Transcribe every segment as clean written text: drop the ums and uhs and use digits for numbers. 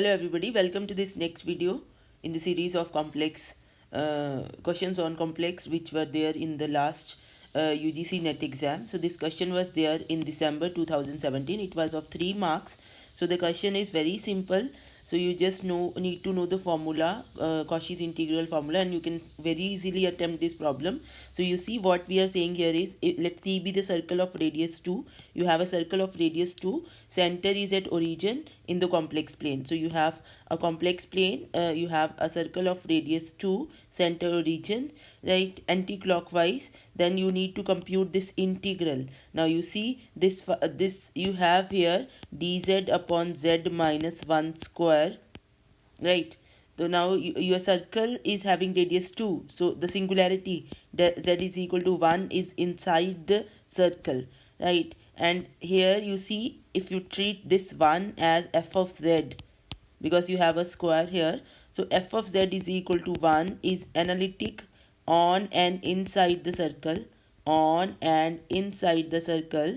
Hello everybody, welcome to this next video in the series of complex questions on complex which were there in the last UGC NET exam. So this question was there in December 2017. It was of 3 marks. So the question is very simple. So you just need to know the formula, Cauchy's integral formula, and you can very easily attempt this problem. So you see what we are saying here is, let C be the circle of radius 2. You have a circle of radius 2. Center is at origin in the complex plane. So you have a complex plane, you have a circle of radius 2, center origin, right, anti-clockwise. Then you need to compute this integral. Now you see this you have here dz upon z minus 1 square, right? So now your circle is having radius 2, so the singularity z is equal to 1 is inside the circle, right? And here you see, if you treat this 1 as f of z, because you have a square here, so f of z is equal to 1 is analytic on and inside the circle, on and inside the circle.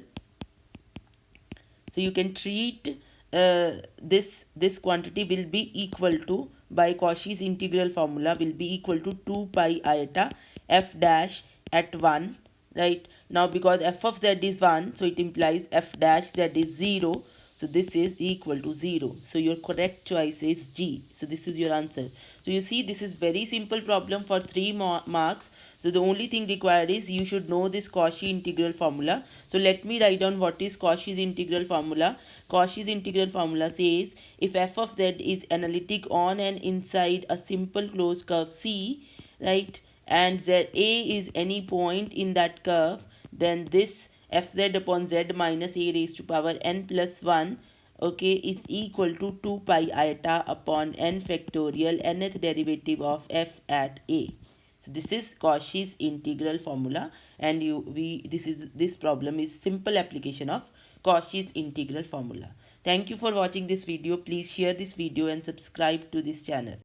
So you can treat this quantity will be equal to, by Cauchy's integral formula, will be equal to 2 pi iota f dash at 1, right? Now because f of z is 1, so it implies f dash z is 0. So this is equal to 0. So your correct choice is G. So this is your answer. So you see, this is very simple problem for 3 marks. So the only thing required is you should know this Cauchy integral formula. So let me write down what is Cauchy's integral formula. Cauchy's integral formula says, if f of z is analytic on and inside a simple closed curve C, right, and z a is any point in that curve, then this fz upon z minus a raised to power n plus 1, okay, is equal to 2 pi iota upon n factorial nth derivative of f at a. So this is Cauchy's integral formula, and this problem is simple application of Cauchy's integral formula. Thank you for watching this video. Please share this video and subscribe to this channel.